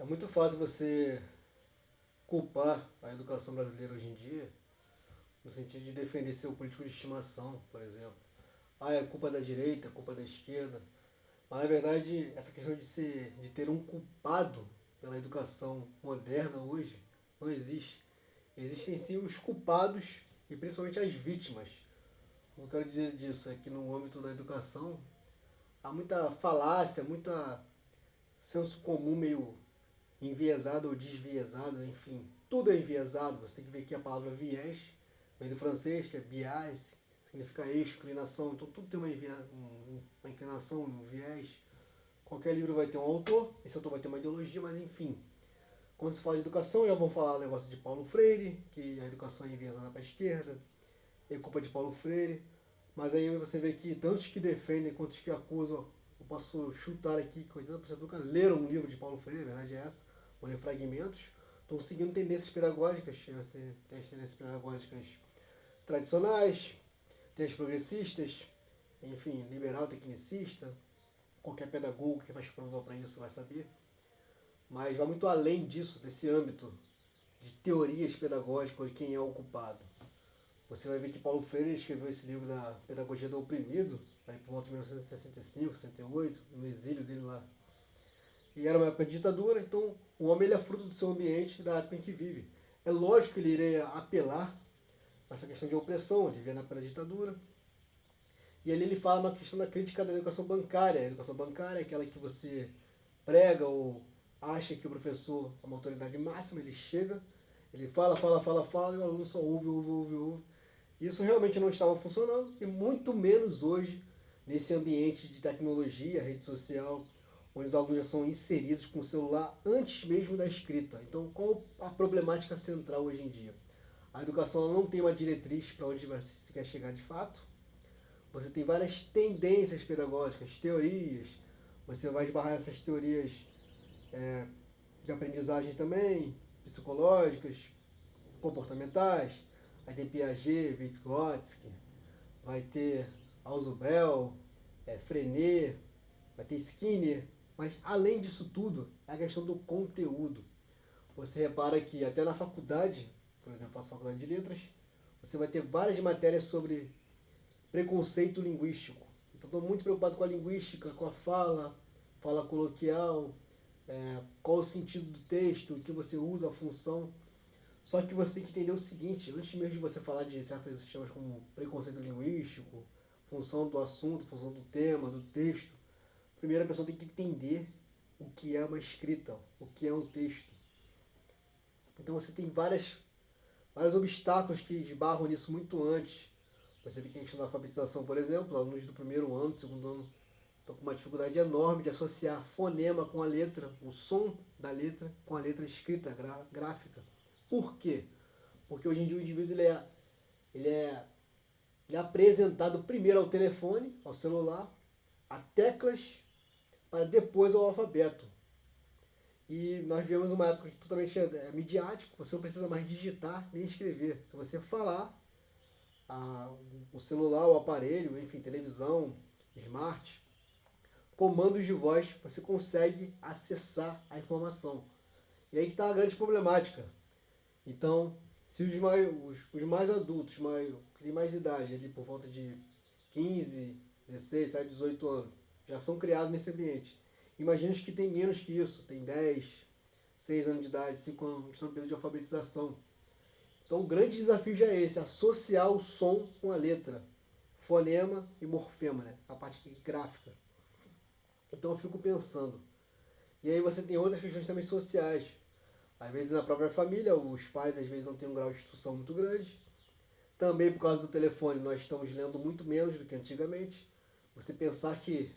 É muito fácil você culpar a educação brasileira hoje em dia, no sentido de defender seu político de estimação, por exemplo. Ah, é culpa da direita, é culpa da esquerda. Mas na verdade, essa questão de ter um culpado pela educação moderna hoje não existe. Existem sim os culpados e principalmente as vítimas. O que eu quero dizer disso é que no âmbito da educação há muita falácia, muita senso comum meio enviesado ou desviesado, enfim, tudo é enviesado. Você tem que ver que a palavra viés vem do francês, que é biais, significa eixo, inclinação. Então tudo tem uma inclinação, um viés. Qualquer livro vai ter um autor, esse autor vai ter uma ideologia, mas enfim. Quando se fala de educação, já vão falar o negócio de Paulo Freire, que a educação é enviesada para a esquerda, é culpa de Paulo Freire. Mas aí você vê que tantos que defendem quanto os que acusam, eu posso chutar aqui que 80% nunca leram um livro de Paulo Freire, a verdade é essa, vão ler fragmentos, estão seguindo tendências pedagógicas, tem as tendências pedagógicas tradicionais, tem as progressistas, enfim, liberal, tecnicista, qualquer pedagogo que faz prova para isso vai saber. Mas vai muito além disso, desse âmbito de teorias pedagógicas de quem é o culpado. Você vai ver que Paulo Freire escreveu esse livro da Pedagogia do Oprimido, aí por volta de 1965, 68, no exílio dele lá. E era uma época de ditadura, então o homem ele é fruto do seu ambiente, da época em que vive. É lógico que ele iria apelar a essa questão de opressão, ele vivia na época da ditadura. E ali ele fala uma questão da crítica da educação bancária. A educação bancária é aquela que você prega ou acha que o professor é uma autoridade máxima, ele chega, ele fala, e o aluno só ouve. Isso realmente não estava funcionando, e muito menos hoje, nesse ambiente de tecnologia, rede social, onde os alunos já são inseridos com o celular antes mesmo da escrita. Então, qual a problemática central hoje em dia? A educação ela não tem uma diretriz para onde você quer chegar de fato. Você tem várias tendências pedagógicas, teorias. Você vai esbarrar essas teorias de aprendizagem também, psicológicas, comportamentais. Aí tem Piaget, Vygotsky, vai ter Ausubel, Freinet, vai ter Skinner. Mas além disso tudo, é a questão do conteúdo. Você repara que até na faculdade, por exemplo, eu faço faculdade de letras, você vai ter várias matérias sobre preconceito linguístico. Então estou muito preocupado com a linguística, com a fala coloquial, qual o sentido do texto, o que você usa, a função. Só que você tem que entender o seguinte, antes mesmo de você falar de certos sistemas como preconceito linguístico, função do assunto, função do tema, do texto, primeiro a pessoa tem que entender o que é uma escrita, o que é um texto. Então você tem vários obstáculos que esbarram nisso muito antes. Você vê que a questão da alfabetização, por exemplo, alunos do primeiro ano, do segundo ano, estão com uma dificuldade enorme de associar fonema com a letra, o som da letra com a letra escrita, gráfica. Por quê? Porque hoje em dia o indivíduo ele é, ele é apresentado primeiro ao telefone, ao celular, a teclas, para depois ao alfabeto. E nós vivemos uma época que totalmente é midiático, você não precisa mais digitar nem escrever. Se você falar, o celular, o aparelho, enfim, televisão, smart, comandos de voz, você consegue acessar a informação. E aí que está a grande problemática. Então, se os mais adultos, que têm mais idade, ali por volta de 15, 16, 17, 18 anos, já são criados nesse ambiente. Imagina os que têm menos que isso, tem 10, 6 anos de idade, 5 anos, estão no período de alfabetização. Então o grande desafio já é esse, associar o som com a letra, fonema e morfema, né? A parte gráfica. Então eu fico pensando. E aí você tem outras questões também sociais. Às vezes na própria família, os pais às vezes não têm um grau de instrução muito grande. Também por causa do telefone, nós estamos lendo muito menos do que antigamente. Você pensar que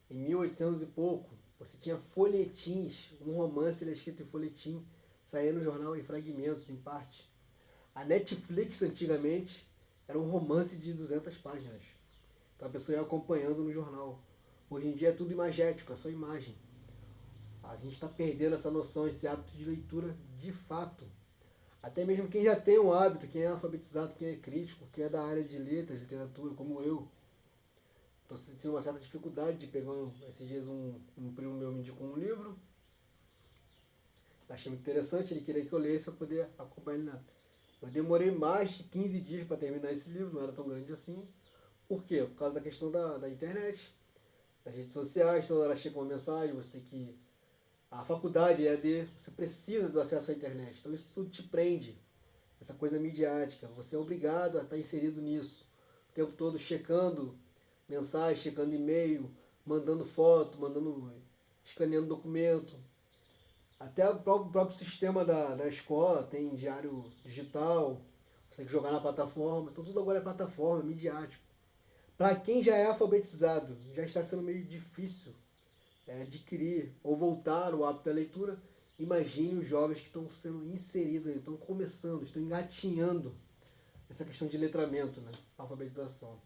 em 1800 e pouco, você tinha folhetins, um romance ele é escrito em folhetim, saía no jornal em fragmentos, em parte. A Netflix antigamente era um romance de 200 páginas. Então a pessoa ia acompanhando no jornal. Hoje em dia é tudo imagético, é só imagem. A gente está perdendo essa noção, esse hábito de leitura de fato. Até mesmo quem já tem o hábito, quem é alfabetizado, quem é crítico, quem é da área de letras, literatura, como eu, estou sentindo uma certa dificuldade de pegar esses dias um primo meu me indicou um livro. Achei muito interessante, ele queria que eu lesse para poder acompanhar ele na. Eu demorei mais de 15 dias para terminar esse livro, não era tão grande assim. Por quê? Por causa da questão da internet, das redes sociais, toda hora chega uma mensagem, você tem que. A faculdade EAD, você precisa do acesso à internet, então isso tudo te prende. Essa coisa midiática, você é obrigado a estar inserido nisso. O tempo todo checando mensagem, checando e-mail, mandando foto, escaneando documento. Até o próprio sistema da escola tem diário digital, você tem que jogar na plataforma, então tudo agora é plataforma, midiático. Para quem já é alfabetizado, já está sendo meio difícil adquirir ou voltar o hábito da leitura. Imagine os jovens que estão sendo inseridos, estão começando, estão engatinhando essa questão de letramento, né? Alfabetização.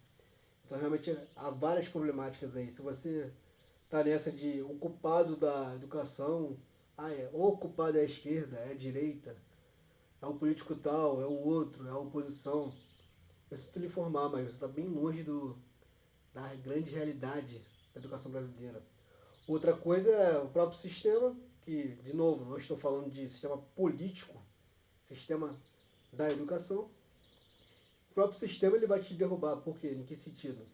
Então, realmente, há várias problemáticas aí. Se você está nessa de o culpado da educação, ou o culpado é a esquerda, é a direita, é o político tal, é o outro, é a oposição. Eu preciso lhe informar, mas você está bem longe da grande realidade da educação brasileira. Outra coisa é o próprio sistema, que, de novo, não estou falando de sistema político, sistema da educação. O próprio sistema ele vai te derrubar. Por quê? Em que sentido?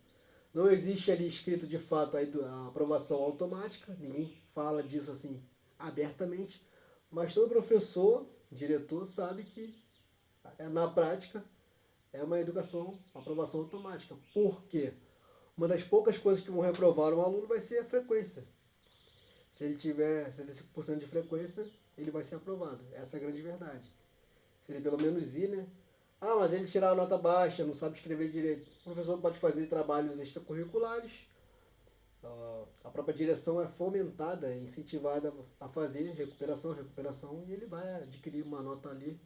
Não existe ali escrito de fato a aprovação automática, ninguém fala disso assim abertamente, mas todo professor, diretor, sabe que na prática é uma educação, uma aprovação automática. Por quê? Uma das poucas coisas que vão reprovar um aluno vai ser a frequência. Se ele tiver 75% de frequência, ele vai ser aprovado. Essa é a grande verdade. Se ele pelo menos ir, né? Ah, mas ele tirar a nota baixa, não sabe escrever direito. O professor pode fazer trabalhos extracurriculares. A própria direção é fomentada, é incentivada a fazer recuperação, e ele vai adquirir uma nota ali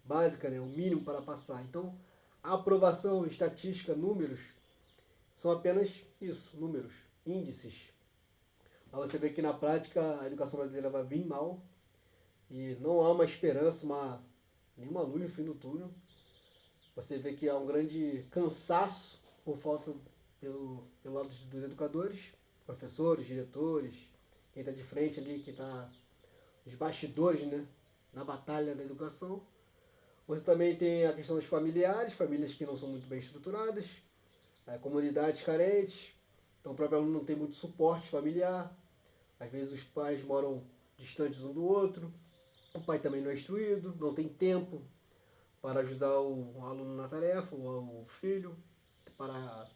básica, né? O mínimo para passar. Então, a aprovação, estatística, números, são apenas isso, números, índices. Aí você vê que na prática a educação brasileira vai vir mal e não há uma esperança, nenhuma luz no fim do túnel. Você vê que há um grande cansaço por falta pelo lado dos educadores, professores, diretores, quem está de frente ali, quem está nos bastidores, né, na batalha da educação. Você também tem a questão dos familiares, famílias que não são muito bem estruturadas, comunidades carentes, então o próprio aluno não tem muito suporte familiar, às vezes os pais moram distantes um do outro, o pai também não é instruído, não tem tempo para ajudar o aluno na tarefa, o filho, para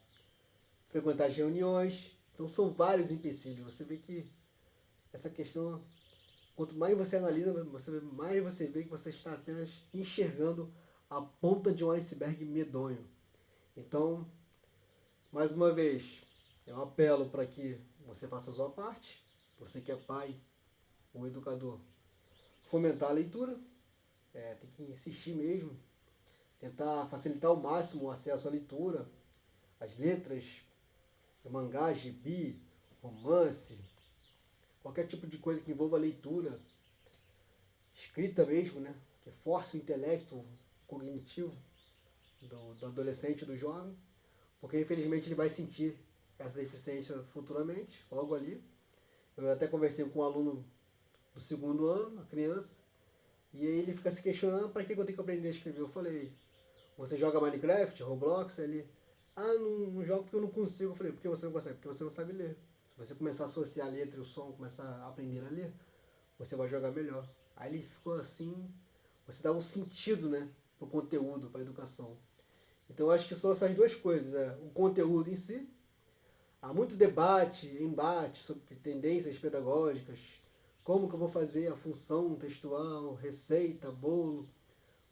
frequentar as reuniões. Então são vários empecilhos. Você vê que essa questão, quanto mais você analisa, mais você vê que você está apenas enxergando a ponta de um iceberg medonho. Então, mais uma vez, eu apelo para que você faça a sua parte, você que é pai ou educador, fomentar a leitura, tem que insistir mesmo, tentar facilitar ao máximo o acesso à leitura, às letras, mangá, gibi, romance, qualquer tipo de coisa que envolva leitura, escrita mesmo, né? Que force o intelecto cognitivo do adolescente, do jovem, porque infelizmente ele vai sentir essa deficiência futuramente, logo ali. Eu até conversei com um aluno do segundo ano, uma criança, e aí ele fica se questionando para que eu tenho que aprender a escrever. Eu falei, você joga Minecraft, Roblox? Ele, não jogo porque eu não consigo. Eu falei, por que você não consegue? Porque você não sabe ler. Se você começar a associar a letra e o som, começar a aprender a ler, você vai jogar melhor. Aí ele ficou assim, você dá um sentido, né, pro conteúdo, para a educação. Então eu acho que são essas duas coisas, o conteúdo em si. Há muito debate, embate sobre tendências pedagógicas, como que eu vou fazer a função textual, receita, bolo,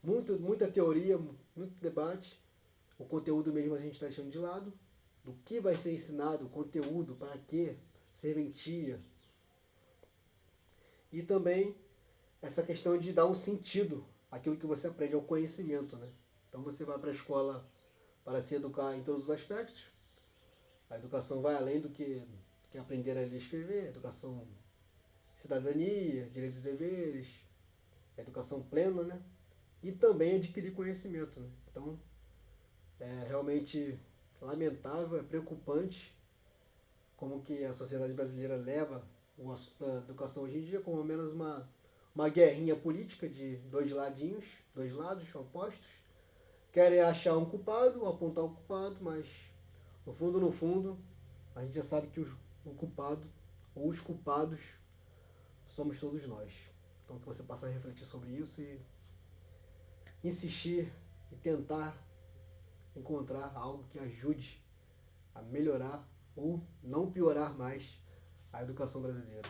muita teoria, muito debate. O conteúdo mesmo a gente está deixando de lado. Do que vai ser ensinado, o conteúdo, para quê, serventia. E também essa questão de dar um sentido àquilo que você aprende, ao conhecimento, né? Então você vai para a escola para se educar em todos os aspectos. A educação vai além do que aprender a ler e escrever, educação, cidadania, direitos e deveres, educação plena, né? E também adquirir conhecimento, né? Então, é realmente lamentável, é preocupante como que a sociedade brasileira leva o assunto da educação hoje em dia como menos uma guerrinha política de dois lados opostos. Querem achar um culpado, apontar um culpado, mas no fundo, a gente já sabe que o culpado, ou os culpados, somos todos nós. Então que você possa refletir sobre isso e insistir e tentar encontrar algo que ajude a melhorar ou não piorar mais a educação brasileira.